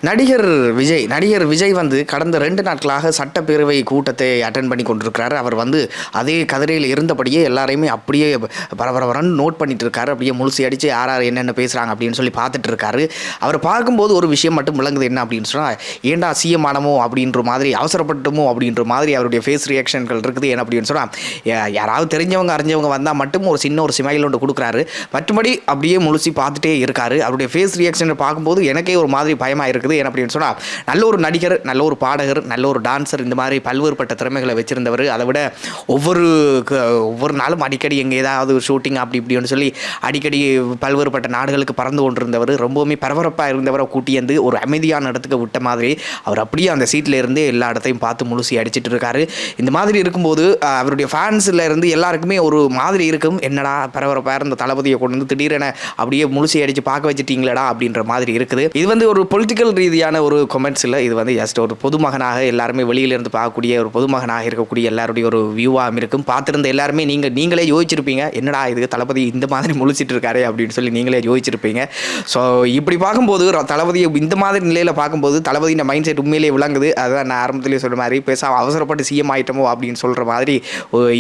நடிகர் விஜய் வந்து கடந்த 2 நாட்களாக சட்டப்பேரவை கூட்டத்தை அட்டெண்ட் பண்ணி கொண்டிருக்கிறாரு. அவர் வந்து அதே கதிரையில் இருந்தபடியே எல்லாரையுமே அப்படியே பரபரன்னு நோட் பண்ணிட்டு இருக்காரு. அப்படியே முழுசி அடித்து யார் என்னென்ன பேசுகிறாங்க அப்படின்னு சொல்லி பார்த்துட்டு இருக்காரு. அவர் பார்க்கும்போது ஒரு விஷயம் மட்டும் விளங்குது, என்ன அப்படின்னு சொன்னால், ஏண்டா சிஎம் ஆனமோ அப்படின்ற மாதிரி, அவசரப்பட்டுமோ அப்படின்ற மாதிரி அவருடைய ஃபேஸ் ரியாக்ஷன்கள் இருக்குது. என்ன அப்படின்னு சொன்னால், யாராவது தெரிஞ்சவங்க அறிஞ்சவங்க வந்தால் மட்டும் ஒரு சின்ன ஒரு ஸ்மைல் ஒன்று கொடுக்குறாரு. மற்றபடி அப்படியே முழுசி பார்த்துட்டே இருக்காரு. அவருடைய ஃபேஸ் ரியாக்ஷனை பார்க்கும்போது எனக்கே ஒரு மாதிரி பயமாக இருக்குது. என்ன அப்படின்னு சொன்னால், நல்ல ஒரு நடிகர், நல்ல ஒரு பாடகர், நல்ல ஒரு டான்சர், இந்த மாதிரி பல்வேறுபட்ட திறமைகளை வச்சிருந்தவர். அதை விட ஒவ்வொரு நாளும் அடிக்கடி எங்கே ஏதாவது ஷூட்டிங் அப்படி இப்படின்னு சொல்லி அடிக்கடி பல்வேறுபட்ட நாடுகளுக்கு பறந்து கொண்டிருந்தவர். ரொம்பவுமே பரபரப்பாக இருந்தவரை கூட்டியந்து ஒரு அமைதியான இடத்துக்கு விட்ட மாதிரி அவர் அப்படியே அந்த சீட்டில் இருந்து எல்லா இடத்தையும் பார்த்து முழுசி அடிச்சிட்டு இருக்காரு. இந்த மாதிரி இருக்கும்போது அவருடைய ஃபேன்ஸில் இருந்து எல்லாருக்குமே ஒரு மாதிரி இருக்கும், என்னடா பரபரப்பாக இருந்த தளபதியை கொண்டு வந்து திடீரென அப்படியே முழுசி அடித்து பார்க்க வச்சுட்டீங்களடா அப்படின்ற மாதிரி இருக்குது. இது வந்து ஒரு பொலிட்டிக்கல் ரீதியான ஒரு கமெண்ட்ஸ் இல்லை, இது வந்து ஜஸ்ட் ஒரு பொதுமகனாக எல்லாருமே வெளியிலிருந்து பார்க்கக்கூடிய ஒரு பொதுமகனாக இருக்கக்கூடிய எல்லாருடைய ஒரு வியூவாக இருக்கும். பார்த்துருந்த எல்லாருமே நீங்களே யோசிச்சிருப்பீங்க, என்னடா இது தளபதி இந்த மாதிரி முழிச்சிட்டு இருக்காரு அப்படின்னு சொல்லி நீங்களே யோசிச்சிருப்பீங்க. ஸோ இப்படி பார்க்கும்போது தளபதியை இந்த மாதிரி நிலையில் பார்க்கும்போது தளபதியின் மைண்ட் செட் உண்மையிலேயே விளங்குது. அதுதான் நான் ஆரம்பத்திலேயே சொல்கிற மாதிரி, பேசாமல் அவசரப்பட்டு சிஎம் ஆகிட்டமோ அப்படின்னு சொல்கிற மாதிரி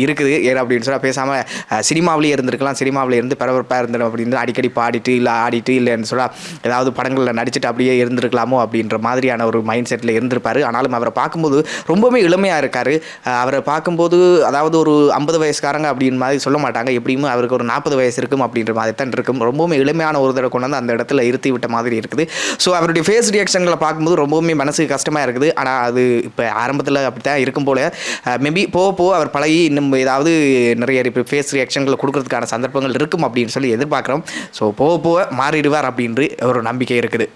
இருக்குது. ஏன் அப்படின்னு சொன்னால், பேசாமல் சினிமாவிலேயே இருந்திருக்கலாம், சினிமாவில் இருந்து பரபரப்பாக இருந்துடும் அப்படின்னு அடிக்கடி பாடிட்டு இல்லை ஆடிட்டு இல்லைன்னு சொன்னால் ஏதாவது படங்களில் நடிச்சுட்டு அப்படியே இருந்திருக்கலாமோ அப்படின்ற மாதிரியான ஒரு மைண்ட் செட்டில் இருந்திருப்பார். ஆனாலும் அவரை பார்க்கும்போது ரொம்பவே இளமையாக இருக்கார். அவரை பார்க்கும்போது அதாவது ஒரு 50 வயசுக்காரங்க அப்படின்னு மாதிரி சொல்ல மாட்டாங்க, எப்படியும் அவருக்கு ஒரு 40 வயசு இருக்கும் அப்படின்ற மாதிரி தான் இருக்கும். ரொம்பவுமே எளிமையான ஒரு தடவை கொண்டு வந்து அந்த இடத்துல இருத்தி விட்ட மாதிரி இருக்குது. ஸோ அவருடைய ஃபேஸ் ரியாக்ஷன்களை பார்க்கும்போது ரொம்பவுமே மனசுக்கு கஷ்டமாக இருக்குது. ஆனால் அது இப்போ ஆரம்பத்தில் அப்படி தான் இருக்கும் போல், மேபி போக அவர் பழகி இன்னும் ஏதாவது நிறைய ஃபேஸ் ரியாக்ஷன்களை கொடுக்கறதுக்கான சந்தர்ப்பங்கள் இருக்கும் அப்படின்னு சொல்லி எதிர்பார்க்குறோம். ஸோ போக மாறிடுவார் அப்படின்ற ஒரு நம்பிக்கை இருக்குது.